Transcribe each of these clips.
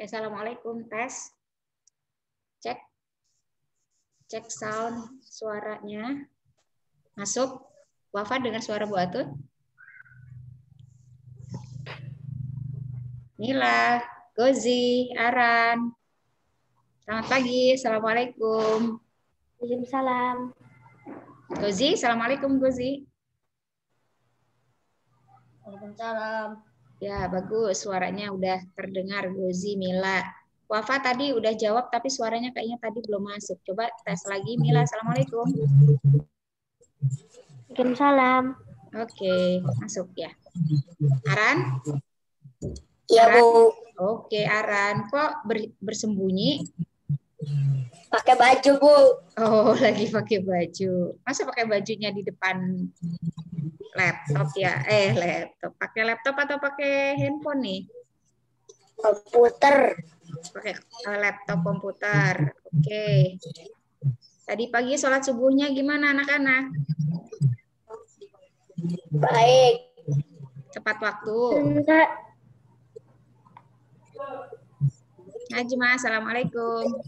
Assalamualaikum, tes. Cek. Cek sound suaranya. Masuk. Wafa dengar suara Bu Atun? Mila, Gozi, Aran. Selamat pagi. Assalamualaikum. Waalaikumsalam. Gozi, Assalamualaikum Gozi. Waalaikumsalam. Ya, bagus. Suaranya udah terdengar Gozi, Mila. Wafa tadi udah jawab tapi suaranya kayaknya tadi belum masuk. Coba tes lagi. Mila, Assalamualaikum. Waalaikumsalam. Oke, masuk ya. Aran? Iya, Aran? Bu. Oke, Aran. Kok bersembunyi? Pakai baju, Bu. Oh, lagi pakai baju. Masa pakai bajunya di depan laptop ya? Laptop. Pakai laptop atau pakai handphone nih? Komputer. Pakai laptop komputer. Oke. Tadi pagi sholat subuhnya gimana anak-anak? Baik. Tepat waktu. Najma, Assalamualaikum.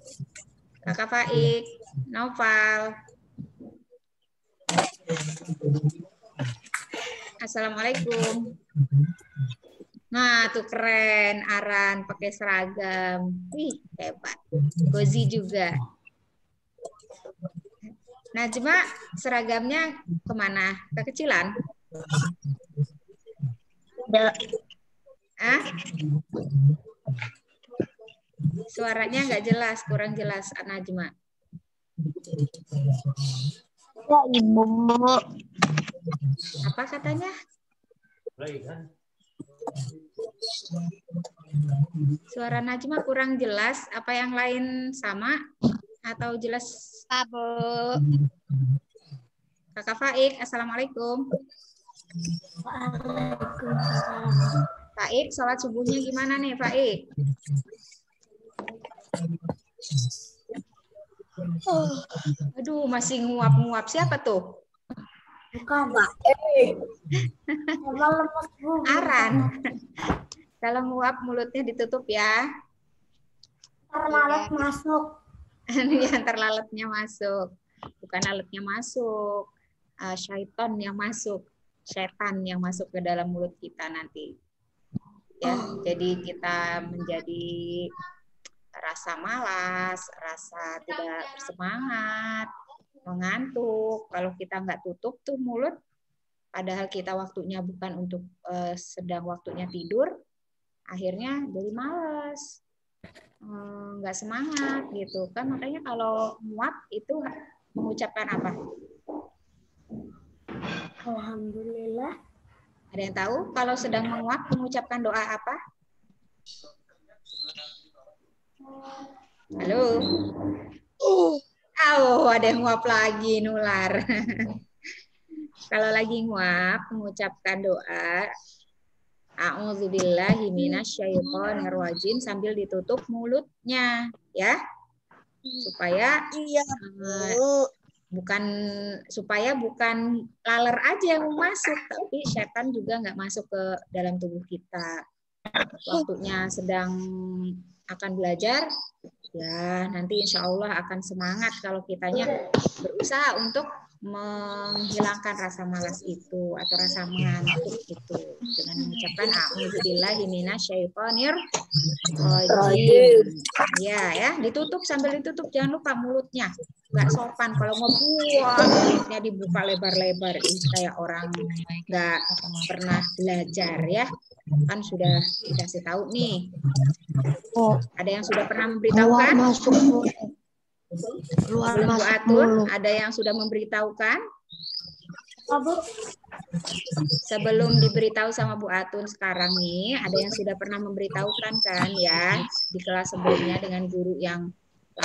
Kakak Faik, Noval. Assalamualaikum. Nah, tuh keren, Aran pakai seragam. Wih, hebat. Gozi juga. Najma, seragamnya kemana? Kekecilan? Ah? Suaranya nggak jelas, kurang jelas, Najma. Ya, Ibu. Apa katanya? Suara Najma kurang jelas. Apa yang lain sama? Atau jelas? Abu. Kakak Faik, Assalamualaikum. Waalaikumsalam. Faik, sholat subuhnya gimana nih, Faik? Aduh, masih nguap-nguap. Siapa tuh? Bukan. Aran. Kalau nguap mulutnya ditutup ya. Terlalat masuk. Yang terlalatnya masuk. Bukan lalatnya masuk. Syaitan yang masuk. Setan yang masuk ke dalam mulut kita nanti. Ya, jadi kita menjadi rasa malas, rasa tidak bersemangat, mengantuk. Kalau kita nggak tutup tuh mulut, padahal kita waktunya bukan untuk sedang waktunya tidur, akhirnya jadi malas, nggak semangat gitu kan. Makanya kalau muap itu mengucapkan apa? Alhamdulillah. Ada yang tahu kalau sedang menguap mengucapkan doa apa? Halo? Oh, ada yang nguap lagi, nular. Kalau lagi nguap, mengucapkan doa A'udzubillahi minasyaitonirrajim sambil ditutup mulutnya, ya. Supaya bukan laler aja yang masuk, tapi setan juga nggak masuk ke dalam tubuh kita. Waktunya sedang akan belajar, ya nanti insya Allah akan semangat kalau kitanya berusaha untuk menghilangkan rasa malas itu atau rasa mengantuk itu dengan mengucapkan a'udzubillahi minasyaitonirrajim. Ya, ditutup, sambil ditutup jangan lupa mulutnya. Nggak sopan kalau ngebuang mulutnya dibuka lebar-lebar kayak orang nggak pernah belajar ya. Kan sudah dikasih tahu nih. Ada yang sudah pernah memberitahukan? Belum Bu Atun, ada yang sudah memberitahukan? Sebelum diberitahu sama Bu Atun sekarang nih, ada yang sudah pernah memberitahukan kan ya di kelas sebelumnya dengan guru yang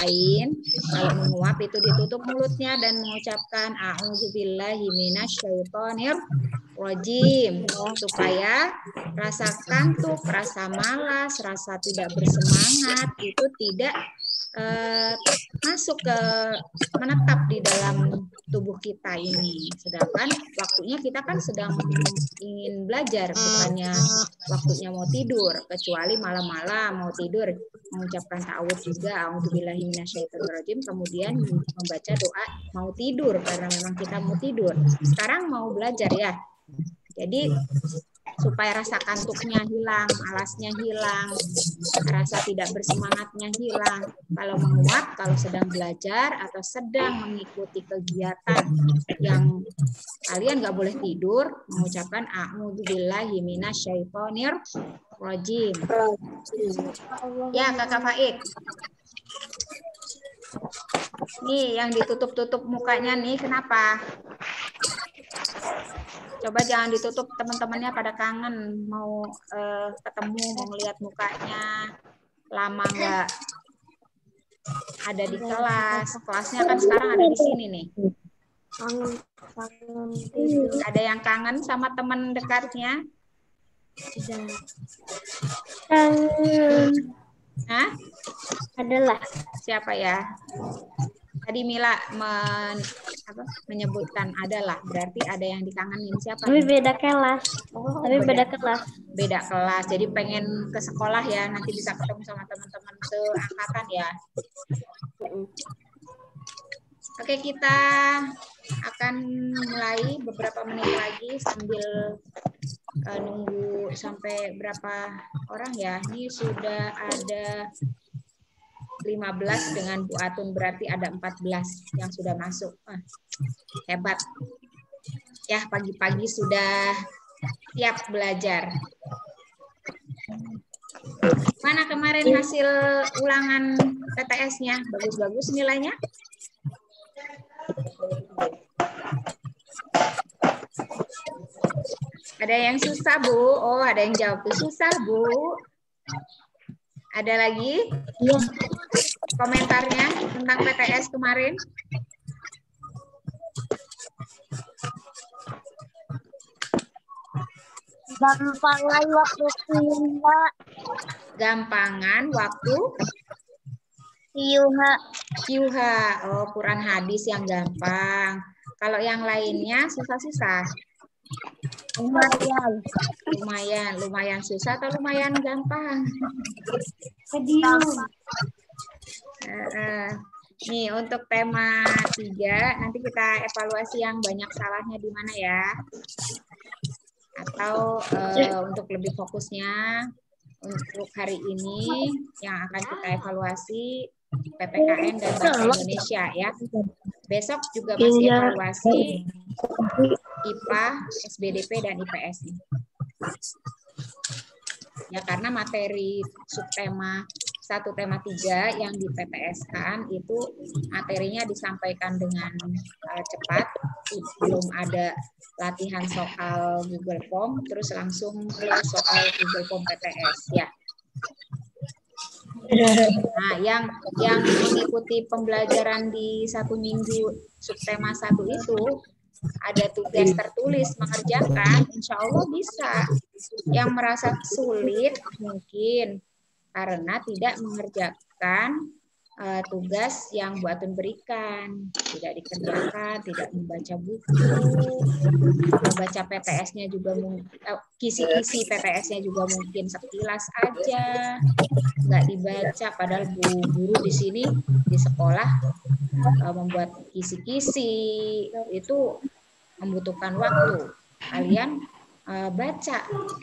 lain. Kalau menguap itu ditutup mulutnya dan mengucapkan a'udzubillahi minasyaitonirrajim supaya rasa kantuk, rasa malas, rasa tidak bersemangat itu tidak masuk ke menetap di dalam tubuh kita ini. Sedangkan waktunya kita kan sedang ingin belajar, bukannya waktunya mau tidur. Kecuali malam-malam mau tidur, mengucapkan ta'awudz juga, a'udzubillahi minasyaitonirrajim, kemudian membaca doa mau tidur karena memang kita mau tidur. Sekarang mau belajar ya. Jadi supaya rasa kantuknya hilang, malasnya hilang, rasa tidak bersemangatnya hilang. Kalau menguap, kalau sedang belajar atau sedang mengikuti kegiatan yang kalian nggak boleh tidur, mengucapkan a'udzubillahi minasyaitonirrajim. Ya, Kakak Faik. Nih, yang ditutup-tutup mukanya nih, kenapa? Coba jangan ditutup, teman-temannya pada kangen mau ketemu, mau ngeliat mukanya. Lama nggak ada di kelas. Kelasnya kan sekarang ada di sini nih. Ada yang kangen sama teman dekatnya? Kangen. Hah? Adalah. Siapa ya? Tadi Mila menyebutkan adalah, berarti ada yang dikangenin. Siapa? Tapi beda kelas. Beda kelas. Beda kelas. Jadi pengen ke sekolah ya, nanti bisa ketemu sama teman-teman seangkatan ya. Oke, kita akan mulai beberapa menit lagi sambil nunggu sampai berapa orang ya. Ini sudah ada 15 dengan Bu Atun, berarti ada 14 yang sudah masuk. Hebat. Ya, pagi-pagi sudah siap belajar. Mana kemarin hasil ulangan PTS-nya? Bagus-bagus nilainya? Ada yang susah, Bu? Oh, ada yang jawab susah, Bu. Ada lagi? Iya. Komentarnya tentang PTS kemarin? Gampangan waktu Yuha. Gampangan waktu Yuha. Oh, Quran hadis yang gampang. Kalau yang lainnya susah-susah? Lumayan susah atau lumayan gampang? Nih untuk tema 3 nanti kita evaluasi yang banyak salahnya di mana ya, atau untuk lebih fokusnya untuk hari ini yang akan kita evaluasi PPKN dan Bahasa Indonesia ya. Besok juga masih evaluasi IPA, SBDP dan IPS. Ya, karena materi subtema 1 tema 3 yang di PPS-kan itu materinya disampaikan dengan cepat, belum ada latihan soal Google Form, terus langsung ke soal Google Form PTS ya. Nah, yang mengikuti pembelajaran di 1 minggu subtema 1 itu ada tugas tertulis mengerjakan, insya Allah bisa. Yang merasa sulit mungkin karena tidak mengerjakan tugas yang Bu Atun berikan, tidak dikerjakan, tidak membaca buku, membaca PTS-nya juga kisi-kisi PTS-nya juga mungkin sekilas aja, nggak dibaca. Padahal bu guru di sini di sekolah membuat kisi-kisi itu membutuhkan waktu. Kalian baca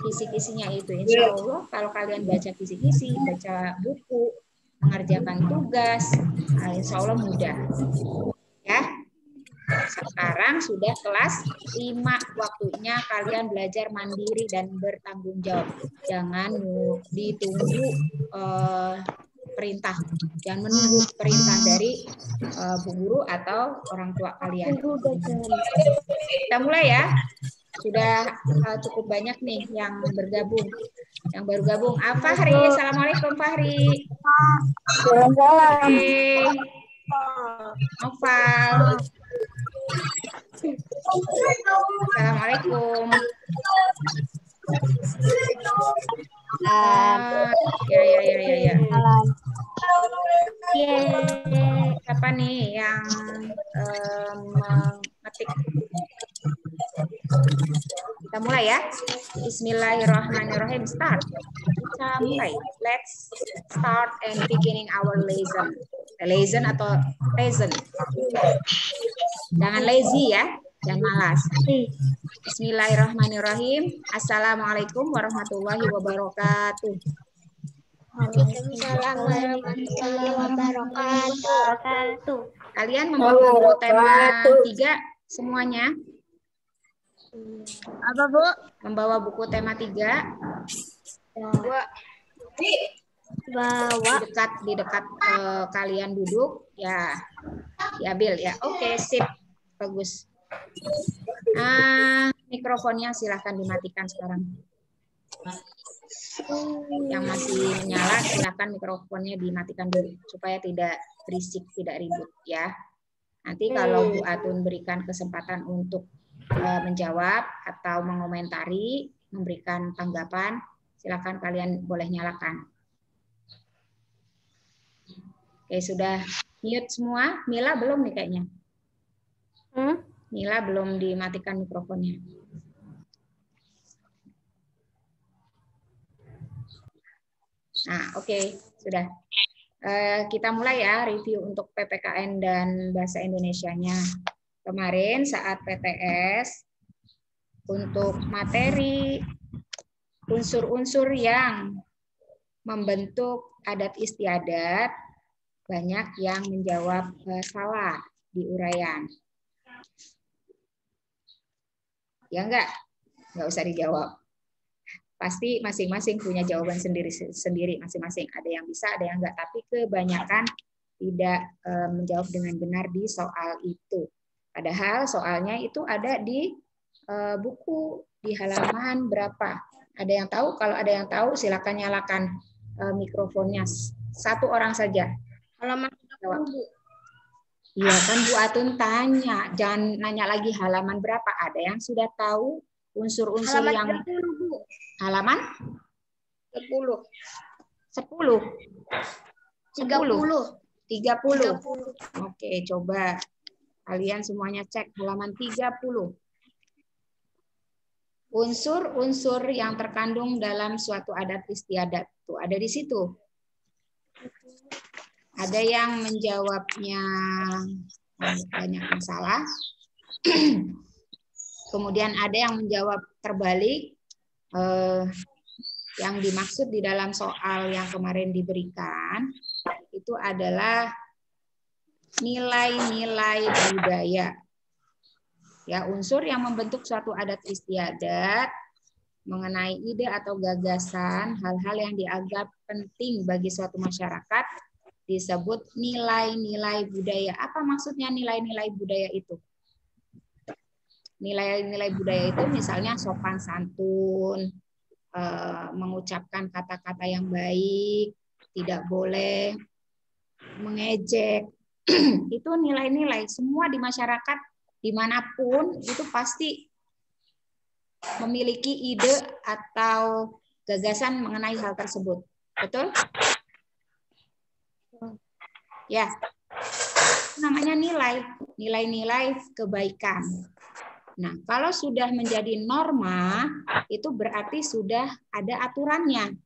kisi-kisinya itu, insya Allah kalau kalian baca kisi-kisi, baca buku, mengerjakan tugas, insya Allah mudah. Ya, sekarang sudah kelas 5, waktunya kalian belajar mandiri dan bertanggung jawab. Jangan ditunggu perintah, jangan menunggu perintah dari bu guru atau orang tua kalian. Kita mulai ya. Sudah cukup banyak nih yang bergabung, yang baru gabung. Fahri, assalamualaikum Fahri. Oke. Noval. Assalamualaikum. Ya, ya, ya, ya, ya. Yeay. Siapa nih yang mengetik? Kita mulai ya. Bismillahirrahmanirrahim. Start. Kita mulai. Let's start and beginning our lesson. Lesson atau lesson. Jangan lazy ya. Jangan malas. Bismillahirrahmanirrahim. Assalamualaikum warahmatullahi wabarakatuh. Waalaikumsalam warahmatullahi wabarakatuh. Kalian membawa buku tema 3 semuanya? Apa, Bu? Membawa buku tema 3? Bawa. Di dekat kalian duduk ya, diambil ya. Oke, sip, bagus. Mikrofonnya silahkan dimatikan sekarang. Yang masih menyala silahkan mikrofonnya dimatikan dulu supaya tidak berisik, tidak ribut ya. Nanti kalau Bu Atun berikan kesempatan untuk menjawab atau mengomentari, memberikan tanggapan, silakan kalian boleh nyalakan. Oke, sudah mute semua. Mila belum nih kayaknya. Mila belum dimatikan mikrofonnya. Nah, oke, sudah. Kita mulai ya review untuk PPKN dan Bahasa Indonesianya. Kemarin saat PTS, untuk materi unsur-unsur yang membentuk adat istiadat, banyak yang menjawab salah di uraian. Ya enggak usah dijawab. Pasti masing-masing punya jawaban sendiri masing-masing. Ada yang bisa, ada yang enggak. Tapi kebanyakan tidak menjawab dengan benar di soal itu. Padahal soalnya itu ada di buku di halaman berapa. Ada yang tahu? Kalau ada yang tahu, silakan nyalakan mikrofonnya. Satu orang saja. Halaman berapa, Bu? Iya kan Bu Atun tanya. Jangan nanya lagi halaman berapa. Ada yang sudah tahu unsur-unsur yang 30, Bu. Halaman 10. 10. 30. 30. Oke, coba kalian semuanya cek halaman 30. Unsur-unsur yang terkandung dalam suatu adat istiadat tuh ada di situ. Ada yang menjawabnya banyak masalah. Kemudian ada yang menjawab terbalik. Yang dimaksud di dalam soal yang kemarin diberikan itu adalah nilai-nilai budaya. Ya, unsur yang membentuk suatu adat istiadat mengenai ide atau gagasan, hal-hal yang dianggap penting bagi suatu masyarakat disebut nilai-nilai budaya. Apa maksudnya nilai-nilai budaya itu? Nilai-nilai budaya itu misalnya sopan santun, mengucapkan kata-kata yang baik, tidak boleh mengejek. Itu nilai-nilai semua di masyarakat dimanapun itu pasti memiliki ide atau gagasan mengenai hal tersebut. Betul? Ya. Namanya nilai, nilai-nilai kebaikan. Nah, kalau sudah menjadi norma, itu berarti sudah ada aturannya.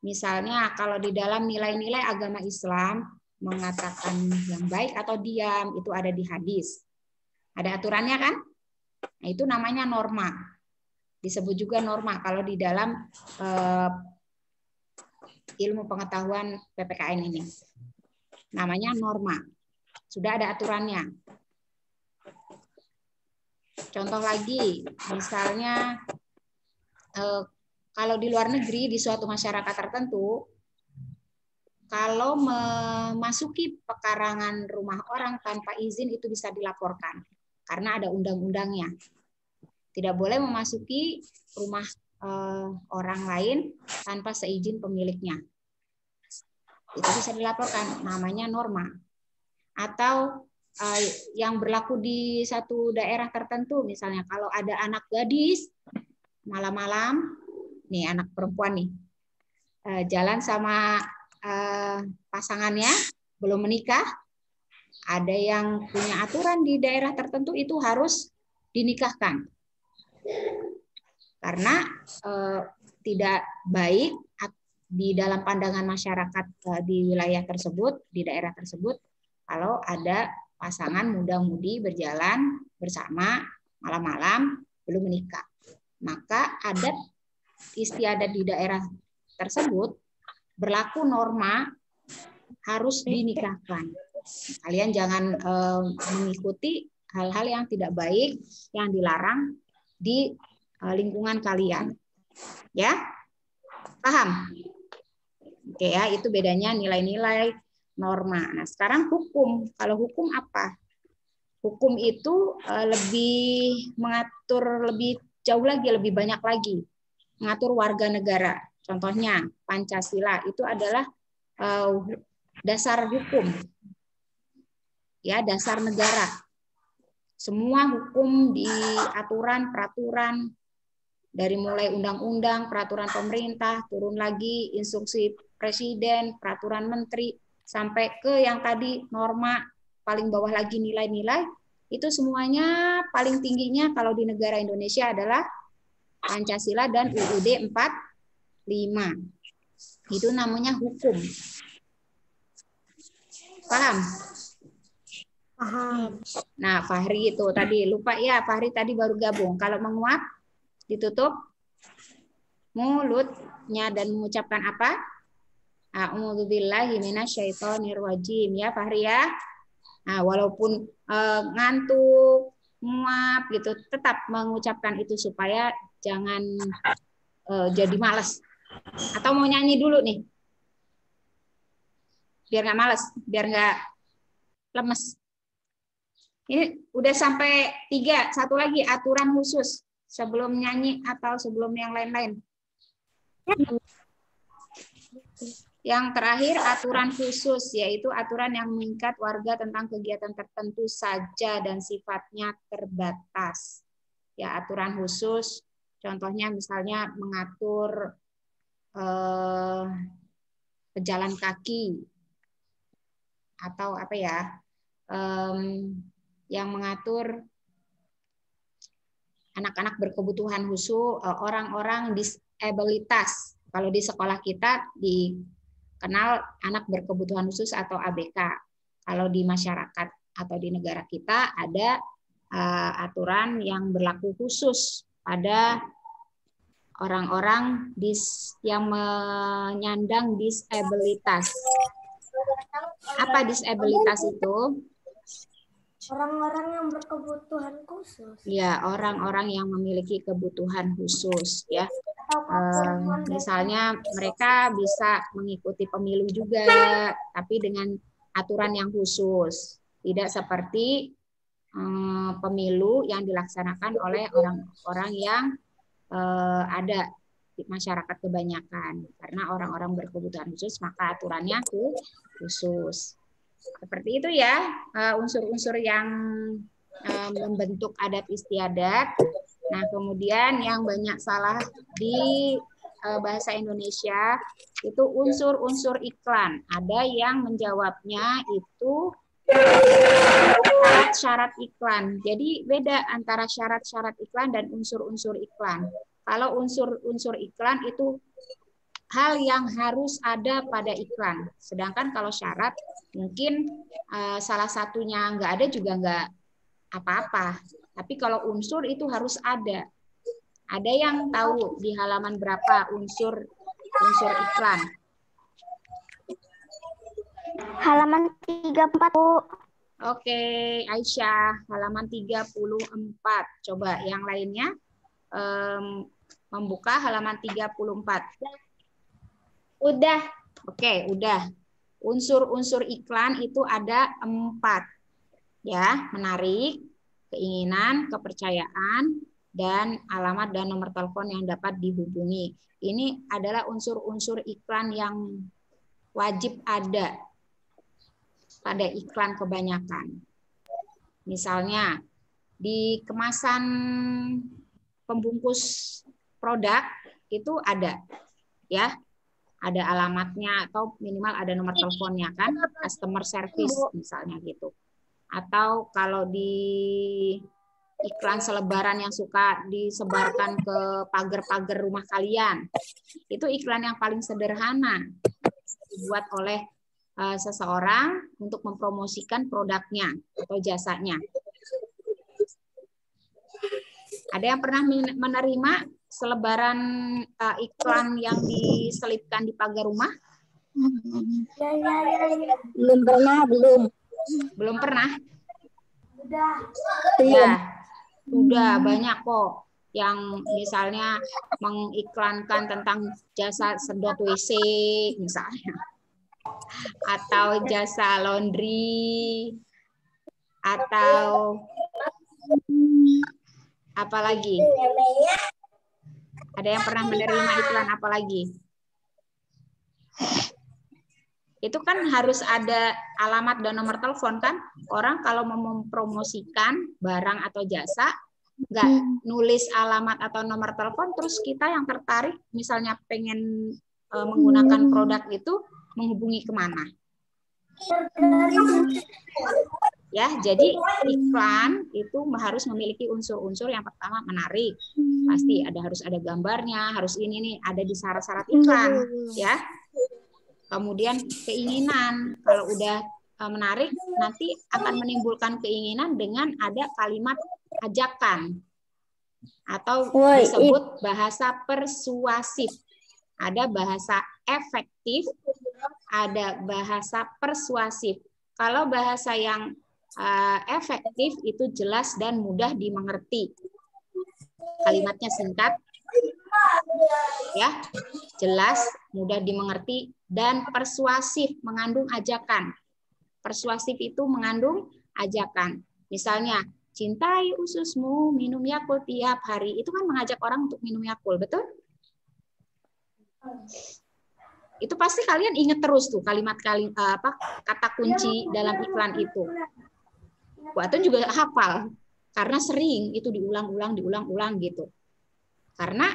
Misalnya, kalau di dalam nilai-nilai agama Islam mengatakan yang baik atau diam, itu ada di hadis. Ada aturannya kan? Nah, itu namanya norma. Disebut juga norma kalau di dalam ilmu pengetahuan PPKN ini. Namanya norma. Sudah ada aturannya. Contoh lagi, misalnya kalau di luar negeri, di suatu masyarakat tertentu, kalau memasuki pekarangan rumah orang tanpa izin itu bisa dilaporkan. Karena ada undang-undangnya. Tidak boleh memasuki rumah orang lain tanpa seizin pemiliknya. Itu bisa dilaporkan, namanya norma. Atau yang berlaku di satu daerah tertentu, misalnya kalau ada anak gadis malam-malam nih anak perempuan nih, jalan sama pasangannya, belum menikah, ada yang punya aturan di daerah tertentu itu harus dinikahkan. Karena tidak baik di dalam pandangan masyarakat di wilayah tersebut, di daerah tersebut, kalau ada pasangan muda-mudi berjalan bersama malam-malam belum menikah. Maka adat istiadat di daerah tersebut berlaku norma harus dinikahkan. Kalian jangan mengikuti hal-hal yang tidak baik, yang dilarang di lingkungan kalian. Ya, paham? Oke ya, itu bedanya nilai-nilai norma. Nah, sekarang hukum. Kalau hukum apa? Hukum itu lebih mengatur lebih jauh lagi, lebih banyak lagi. Mengatur warga negara. Contohnya Pancasila itu adalah dasar hukum. Ya, dasar negara. Semua hukum di aturan, peraturan, dari mulai undang-undang, peraturan pemerintah, turun lagi instruksi presiden, peraturan menteri, sampai ke yang tadi norma, paling bawah lagi nilai-nilai, itu semuanya paling tingginya kalau di negara Indonesia adalah Pancasila dan UUD 45. Itu namanya hukum. Paham? Paham. Nah, Fahri itu tadi, lupa ya, Fahri tadi baru gabung. Kalau menguap, ditutup mulutnya dan mengucapkan apa? A'udzubillahi minasyaitonirrajim ya Fahri ya. Nah, walaupun ngantuk, muap gitu, tetap mengucapkan itu supaya jangan jadi malas. Atau mau nyanyi dulu nih? Biar nggak malas, biar nggak lemes. Ini udah sampai 3, satu lagi aturan khusus sebelum nyanyi atau sebelum yang lain-lain. Yang terakhir aturan khusus, yaitu aturan yang mengikat warga tentang kegiatan tertentu saja dan sifatnya terbatas. Ya, aturan khusus, contohnya misalnya mengatur pejalan kaki atau apa ya, yang mengatur anak-anak berkebutuhan khusus, orang-orang disabilitas. Kalau di sekolah kita dikenal anak berkebutuhan khusus atau ABK. Kalau di masyarakat atau di negara kita ada aturan yang berlaku khusus pada orang-orang yang menyandang disabilitas. Apa disabilitas itu? Orang-orang yang berkebutuhan khusus. Ya, orang-orang yang memiliki kebutuhan khusus ya. Misalnya mereka bisa mengikuti pemilu juga, tapi dengan aturan yang khusus. Tidak seperti pemilu yang dilaksanakan oleh orang-orang yang ada di masyarakat kebanyakan. Karena orang-orang berkebutuhan khusus, maka aturannya khusus. Seperti itu ya, unsur-unsur yang membentuk adat istiadat. Nah, kemudian yang banyak salah di bahasa Indonesia itu unsur-unsur iklan. Ada yang menjawabnya itu syarat-syarat iklan. Jadi beda antara syarat-syarat iklan dan unsur-unsur iklan. Kalau unsur-unsur iklan itu hal yang harus ada pada iklan. Sedangkan kalau syarat mungkin salah satunya nggak ada juga nggak apa-apa. Tapi kalau unsur itu harus ada. Ada yang tahu di halaman berapa unsur iklan? Halaman 34, Bu. Oke, Aisyah, halaman 34. Coba yang lainnya membuka halaman 34. Udah. Oke, udah. Unsur-unsur iklan itu ada 4. Ya, menarik, keinginan, kepercayaan, dan alamat dan nomor telepon yang dapat dihubungi. Ini adalah unsur-unsur iklan yang wajib ada pada iklan kebanyakan. Misalnya, di kemasan pembungkus produk itu ada, ya, ada alamatnya atau minimal ada nomor teleponnya kan, customer service misalnya gitu. Atau kalau di iklan selebaran yang suka disebarkan ke pagar-pagar rumah kalian, itu iklan yang paling sederhana dibuat oleh seseorang untuk mempromosikan produknya atau jasanya. Ada yang pernah menerima selebaran iklan yang diselipkan di pagar rumah? Belum pernah, belum. Belum pernah? Belum. Ya, sudah banyak kok yang misalnya mengiklankan tentang jasa sedot WC misalnya, atau jasa laundry, atau apa lagi? Ada yang pernah menerima iklan apa lagi? Itu kan harus ada alamat dan nomor telepon kan? Orang kalau mau mempromosikan barang atau jasa, nggak nulis alamat atau nomor telepon, terus kita yang tertarik misalnya pengen menggunakan produk itu, menghubungi kemana? Ya, jadi iklan itu harus memiliki unsur-unsur yang pertama menarik, pasti harus ada gambarnya, harus ini nih ada di syarat-syarat iklan, ya. Kemudian keinginan, kalau udah menarik nanti akan menimbulkan keinginan dengan ada kalimat ajakan atau disebut bahasa persuasif. Ada bahasa efektif, ada bahasa persuasif. Kalau bahasa yang efektif itu jelas dan mudah dimengerti. Kalimatnya singkat, ya, jelas, mudah dimengerti, dan persuasif, mengandung ajakan. Persuasif itu mengandung ajakan. Misalnya, cintai ususmu, minum Yakult tiap hari. Itu kan mengajak orang untuk minum Yakult, betul? Itu pasti kalian ingat terus tuh kalimat-kalimat kata kunci dalam iklan itu. Buatan juga hafal karena sering itu diulang-ulang gitu. Karena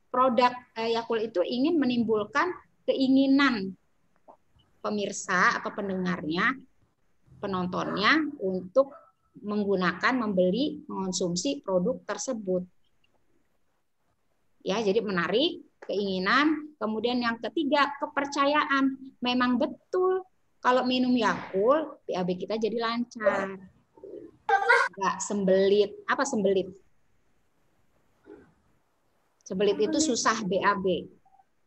produk Yakult itu ingin menimbulkan keinginan pemirsa atau pendengarnya, penontonnya untuk menggunakan, membeli, mengonsumsi produk tersebut. Ya, jadi menarik, keinginan. Kemudian yang ketiga, kepercayaan. Memang betul kalau minum Yakult, BAB kita jadi lancar. Enggak sembelit. Apa sembelit? Sembelit itu susah BAB.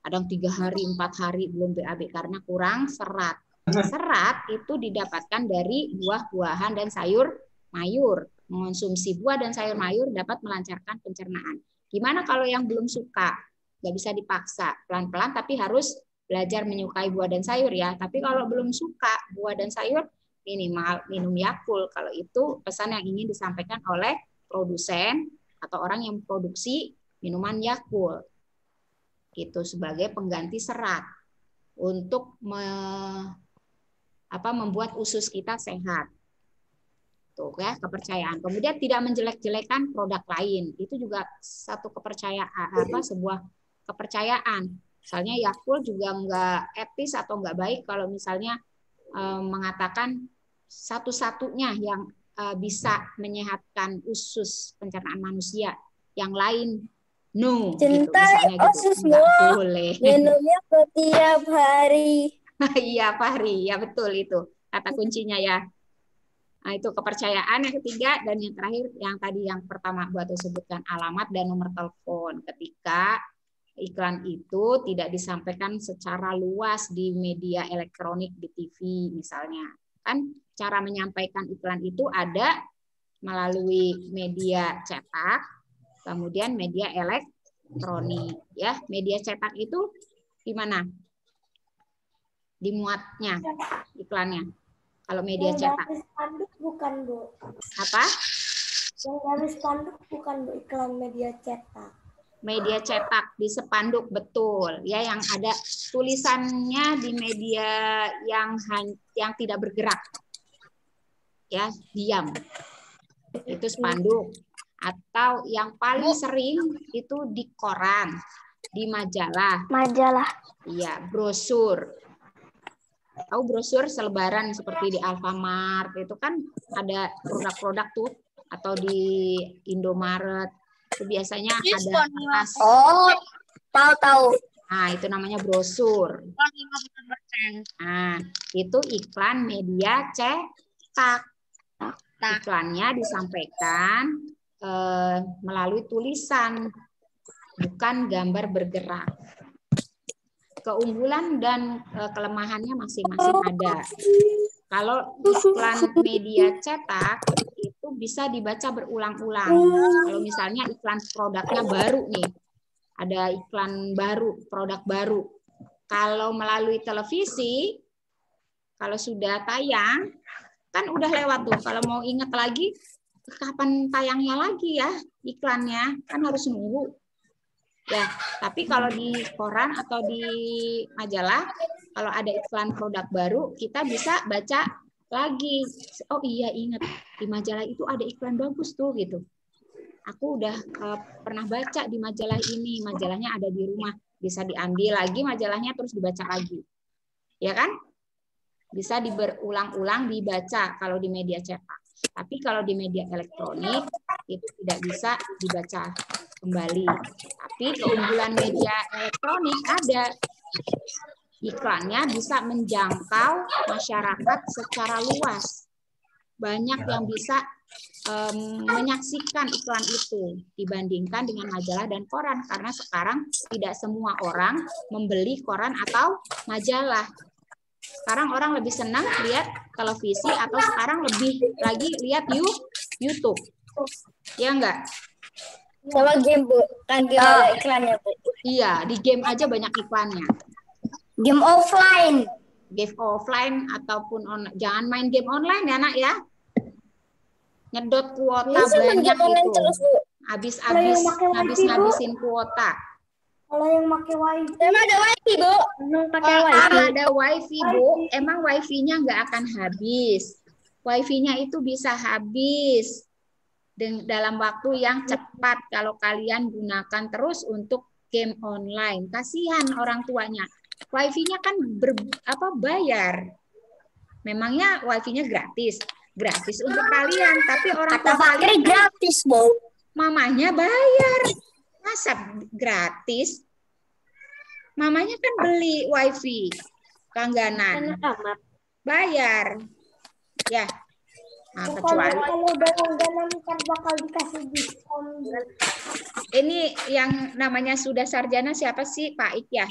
Kadang 3 hari, 4 hari belum BAB karena kurang serat. Serat itu didapatkan dari buah-buahan dan sayur mayur. Mengonsumsi buah dan sayur mayur dapat melancarkan pencernaan. Gimana kalau yang belum suka? Nggak bisa dipaksa. Pelan-pelan tapi harus belajar menyukai buah dan sayur ya. Tapi kalau belum suka buah dan sayur, minimal minum Yakult. Kalau itu pesan yang ingin disampaikan oleh produsen atau orang yang memproduksi minuman Yakult. Gitu sebagai pengganti serat untuk membuat usus kita sehat. Tuh ya, kepercayaan. Kemudian tidak menjelek-jelekan produk lain. Itu juga satu kepercayaan, sebuah kepercayaan. Misalnya Yakult juga nggak etis atau nggak baik kalau misalnya mengatakan satu-satunya yang bisa menyehatkan usus pencernaan manusia. Yang lain no, gitu, misalnya gitu. Nggak boleh. Minumnya setiap hari. Iya, Fahri. Ya betul itu. Kata kuncinya ya. Nah, itu kepercayaan yang ketiga, dan yang terakhir yang tadi yang pertama buat sebutkan alamat dan nomor telepon ketika iklan itu tidak disampaikan secara luas di media elektronik, di TV misalnya. Kan cara menyampaikan iklan itu ada melalui media cetak, kemudian media elektronik ya. Media cetak itu di mana dimuatnya iklannya? Kalau media cetak. Yang spanduk bukan, Bu. Apa? Yang dari spanduk bukan, Bu, iklan media cetak. Media cetak di spanduk, betul. Ya, yang ada tulisannya di media yang tidak bergerak. Ya, diam. Itu spanduk. Atau yang paling sering itu di koran, di majalah. Majalah. Iya, brosur. Tahu brosur selebaran seperti di Alfamart itu kan ada produk-produk tuh, atau di Indomaret itu biasanya ada tas. Oh, tahu. Nah, itu namanya brosur. Nah, itu iklan media cetak. Iklannya disampaikan melalui tulisan, bukan gambar bergerak. Keunggulan dan kelemahannya masing-masing ada. Kalau iklan media cetak itu bisa dibaca berulang-ulang. Kalau misalnya iklan produknya baru nih, ada iklan baru, produk baru. Kalau melalui televisi, kalau sudah tayang, kan udah lewat tuh. Kalau mau ingat lagi, kapan tayangnya lagi ya iklannya, kan harus nunggu. Ya, tapi kalau di koran atau di majalah, kalau ada iklan produk baru, kita bisa baca lagi. Oh iya, ingat di majalah itu ada iklan bagus tuh gitu. Aku udah pernah baca di majalah ini, majalahnya ada di rumah, bisa diambil lagi majalahnya terus dibaca lagi. Ya kan? Bisa berulang-ulang dibaca kalau di media cetak. Tapi kalau di media elektronik itu tidak bisa dibaca kembali. Tapi keunggulan media elektronik ada. Iklannya bisa menjangkau masyarakat secara luas. Banyak yang bisa menyaksikan iklan itu dibandingkan dengan majalah dan koran. Karena sekarang tidak semua orang membeli koran atau majalah. Sekarang orang lebih senang lihat televisi atau sekarang lebih lagi lihat YouTube. Ya enggak? Sama game, Bu. Kan game ada iklannya, Bu. Iya, di game aja banyak iklannya. Game offline. Game offline ataupun online. Jangan main game online ya, Nak ya. Nyedot kuota banyak itu. Habis-habisin kuota. Kalau yang pakai wifi. Emang ada wifi, Bu? Pakai wifi. Ada wifi, Bu. Emang wifi-nya nggak akan habis. Wifi-nya itu bisa habis dalam waktu yang cepat kalau kalian gunakan terus untuk game online. Kasihan orang tuanya. Wifi-nya kan bayar. Memangnya wifi-nya gratis? Gratis untuk kalian, tapi orang tua kalian gratis, Bu. Mamanya bayar. Masa gratis? Mamanya kan beli wifi langganan. Bayar. Ya. Nah, kecuali kalau udah langganan kan bakal dikasih diskon. Ini yang namanya sudah sarjana siapa sih? Pak Ik ya?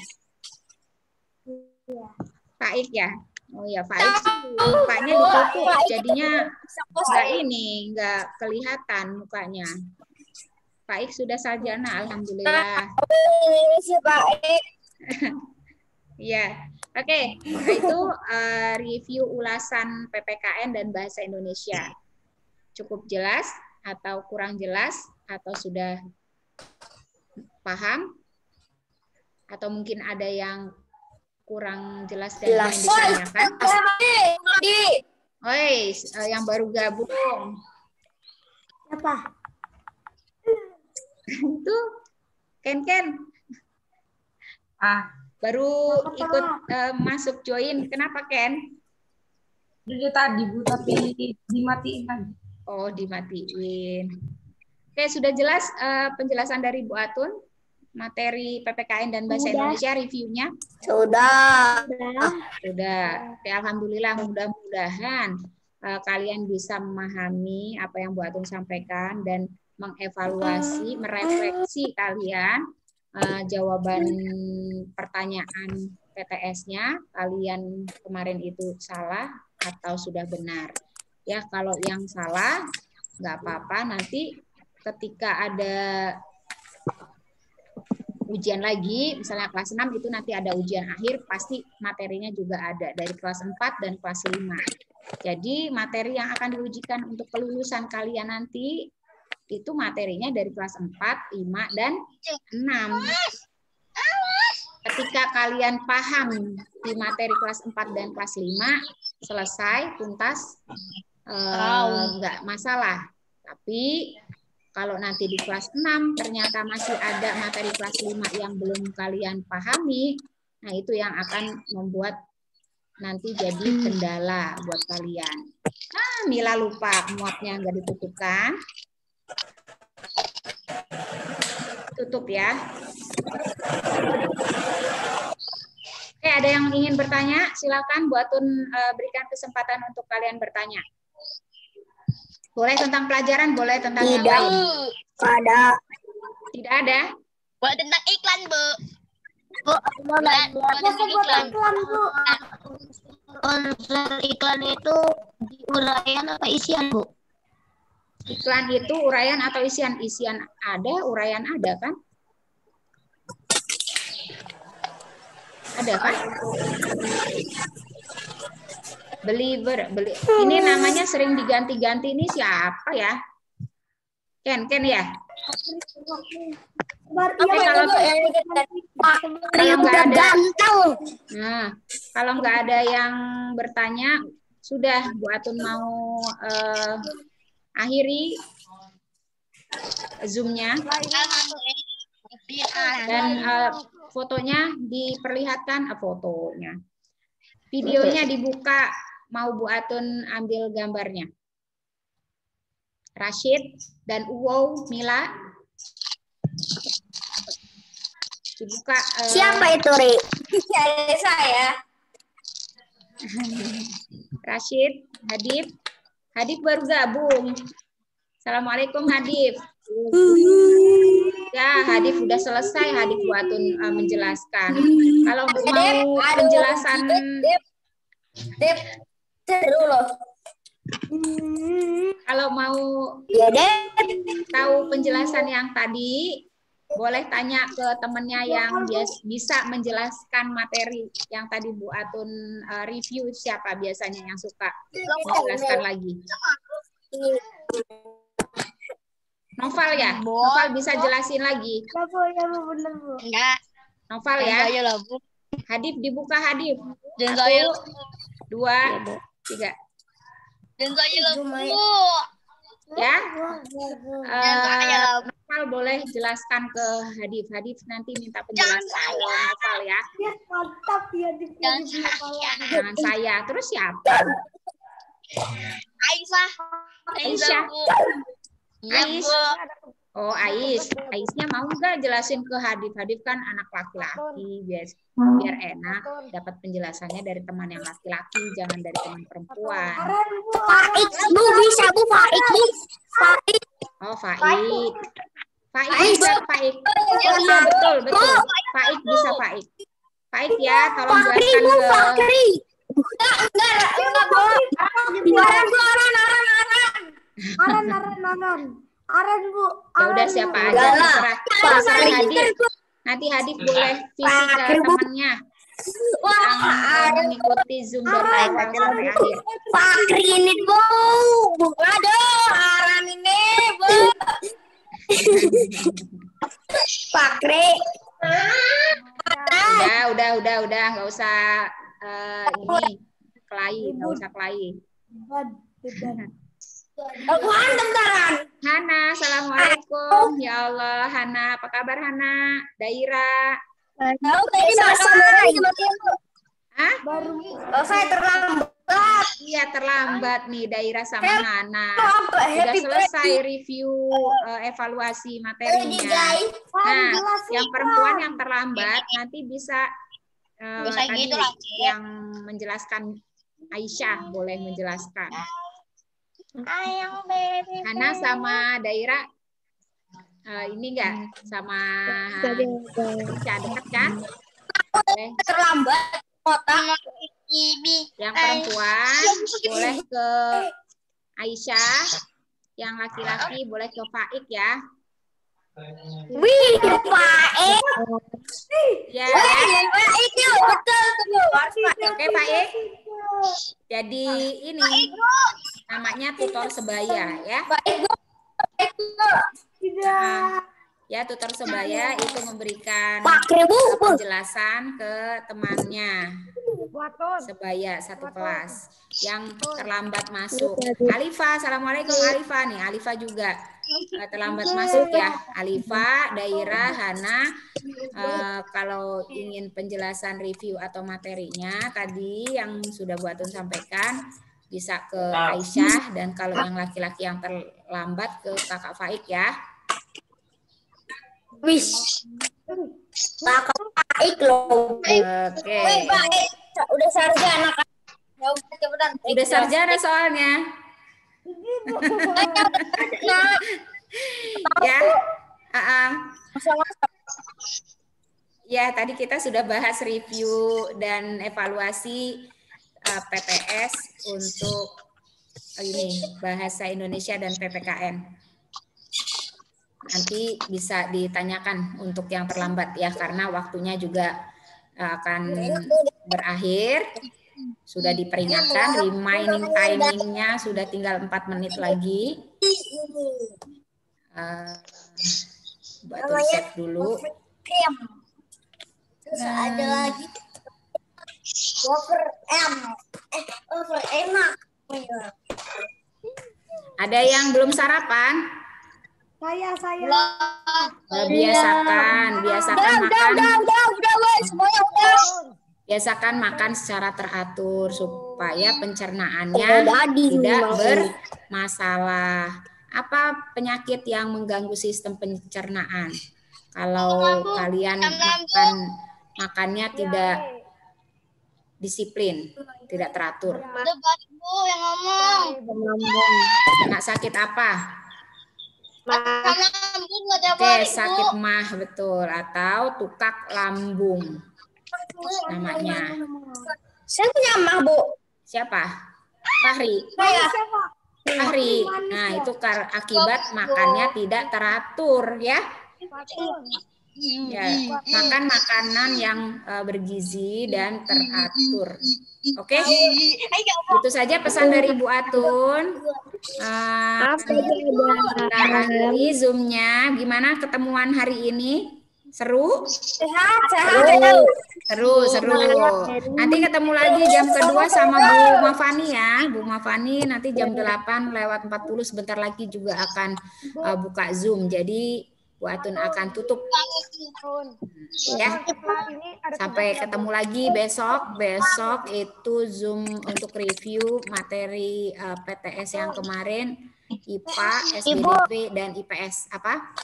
Iya. Pak Ik ya? Oh ya, Pak Ik sih mukanya ditutup, jadinya nggak kelihatan mukanya. Pak Ik sudah sarjana, alhamdulillah. Ini sih Pak Ik. Ya, oke. Nah, itu review ulasan PPKN dan bahasa Indonesia. Cukup jelas atau kurang jelas atau sudah paham? Atau mungkin ada yang kurang jelas dan ingin ditanyakan? Oi, yang baru gabung. Apa? Itu Ken. Baru ikut masuk join. Kenapa Ken? Dari tadi Bu, tapi dimatiin lagi. Oh, dimatiin. Oke, sudah jelas penjelasan dari Bu Atun materi PPKN dan bahasa Indonesia reviewnya? Sudah. Oke, alhamdulillah, mudah-mudahan kalian bisa memahami apa yang Bu Atun sampaikan dan mengevaluasi, merefleksi kalian jawaban pertanyaan PTS-nya, kalian kemarin itu salah atau sudah benar. Ya, kalau yang salah nggak apa-apa, nanti ketika ada ujian lagi, misalnya kelas 6 itu nanti ada ujian akhir, pasti materinya juga ada dari kelas 4 dan kelas 5. Jadi materi yang akan diujikan untuk kelulusan kalian nanti itu materinya dari kelas 4, 5, dan 6. Ketika kalian paham di materi kelas 4 dan kelas 5, selesai, tuntas, nggak masalah. Tapi Kalau nanti di kelas 6 ternyata masih ada materi kelas 5 yang belum kalian pahami, nah itu yang akan membuat nanti jadi kendala buat kalian. Nah, Mila lupa muatnya nggak ditutupkan. Tutup ya. Oke, ada yang ingin bertanya? Silakan Bu Atun berikan kesempatan untuk kalian bertanya. Boleh tentang pelajaran, boleh tentang yang lain. Ada. Tidak ada? Buat tentang iklan, Bu. Bu, Iklan. Bu. Konser iklan itu uraian apa isian, Bu? Iklan itu uraian atau isian? Isian ada, uraian ada kan? Ada kan? Ini namanya sering diganti-ganti, ini siapa ya? Ken ya? Kalau nggak ada yang bertanya, sudah Bu Atun mau akhiri Zoom-nya. Dan fotonya diperlihatkan, fotonya. Videonya dibuka, mau Bu Atun ambil gambarnya. Rashid dan Uwow, Mila. Dibuka. Siapa itu, Ri? Saya. Rashid, Hadif. Hadif baru gabung. Assalamualaikum Hadif. Ya, Hadif udah selesai. Hadif Bu Atun menjelaskan. Kalau mau penjelasan kalau mau tahu penjelasan yang tadi, boleh tanya ke temennya yang bisa menjelaskan materi yang tadi Bu Atun review. Siapa biasanya yang suka menjelaskan lagi? Noval ya? Noval bisa jelasin lagi? Enggak. Noval ya? Hadif dibuka, Hadif. 1, 2, 3. Dan saya Bu. Ya? Noval boleh jelaskan ke Hadif. Hadif nanti minta penjelasan ke Noval ya. Mantap ya. Jangan saya. Terus siapa? Aisyah. Aisyah. Ais. Oh, Aisnya mau nggak jelasin ke Hadif? Hadif kan anak laki-laki, biar enak dapat penjelasannya dari teman yang laki-laki, jangan dari teman perempuan. Faik, Bu, bisa Bu, Faik, Bu. Faik. Oh, Faik. Faik bisa, Faik. Iya, betul. Faik bisa, Faik. Faik ya, tolong jelaskan ke... Aran Bu. Ya udah siapa aja, terserah Hadif. Nanti Hadif boleh visi ke temannya yang mengikuti Zoom dari awal sampai akhir. Fakri ini Bu. Aduh, Aran ini Bu. Fakri. Udah, nggak usah ini kelahi, nggak usah kelahi. Hana, assalamualaikum. Ya Allah, Hana, apa kabar Hana? Daira. Hah? Saya terlambat. Iya terlambat nih Daira sama Hana. Sudah selesai review evaluasi materinya. Nah, yang perempuan yang terlambat nanti bisa tadi yang menjelaskan Aisyah boleh menjelaskan. Hana sama Daira ini enggak sama Aisyah dekat kan? Boleh. Terlambat. Yang perempuan boleh ke Aisyah, yang laki-laki boleh ke Faik ya. Wih, Faik. Ya. Oke, Faik. Jadi ini namanya tutor sebaya ya. Ya, tutor sebaya itu memberikan penjelasan ke temannya. sebaya satu kelas. Yang terlambat masuk. Alifa, assalamualaikum Alifa nih. Alifa juga terlambat masuk ya. Alifa, Daira, Hana. Kalau ingin penjelasan review atau materinya tadi yang sudah Bu Atun sampaikan bisa ke Aisyah, dan kalau yang laki-laki yang terlambat ke Kakak Faik ya. Wis. Kakak Faik loh. Oke. Udah sarjana kan. Ya udah cepetan. Udah sarjana soalnya. Ya. Ya, tadi kita sudah bahas review dan evaluasi PTS untuk ini bahasa Indonesia dan PPKN. Nanti bisa ditanyakan untuk yang terlambat ya, karena waktunya juga akan berakhir. Sudah diperingatkan, remaining timingnya sudah tinggal 4 menit lagi. Buat save dulu. Terus ada lagi over enak. Ada yang belum sarapan? Saya. Biasakan makan. Udah, semuanya udah. Biasakan makan secara teratur supaya pencernaannya tidak bermasalah. Apa penyakit yang mengganggu sistem pencernaan? Kalau kalian makannya tidak disiplin, tidak teratur. yang ngomong. Kena sakit apa? Lambung nggak tiap Oke, hari, Bu. sakit mah betul, atau tukak lambung namanya. Saya punya mah, Bu. Siapa? Fahri. Saya. Fahri. Nah, itu akibat makannya tidak teratur ya. Ya, makan makanan yang bergizi dan teratur. Oke, itu saja pesan dari Bu Atun. Kita akhiri Zoom-nya. Gimana ketemuan hari ini? Seru? Sehat. Seru. Nanti ketemu lagi jam kedua sama Bu Mafani ya. Bu Mafani nanti jam 8:40 sebentar lagi juga akan buka Zoom. Jadi Bu Atun akan tutup. Ya. Sampai ketemu lagi besok. Besok itu Zoom untuk review materi PTS yang kemarin, IPA, SBDP, dan IPS. Apa?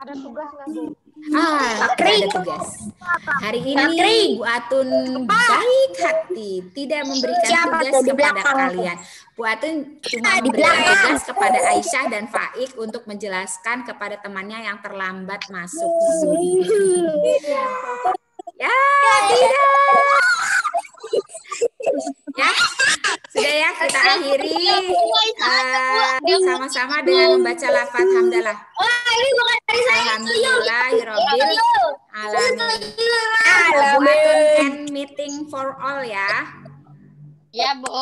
Ada tugas nggak, Bu? Ada tugas. Hari ini Bu Atun baik hati, tidak memberikan tugas kepada kalian. Bu Atun cuma memberikan tugas kepada Aisyah dan Faik untuk menjelaskan kepada temannya yang terlambat masuk Zoom. Ya, tidak. Ya, sudah ya, kita akhiri sama-sama dengan membaca lafaz hamdalah. Alhamdulillahirabbil alamin. Bu Atun end meeting for all ya. Ya, Bu.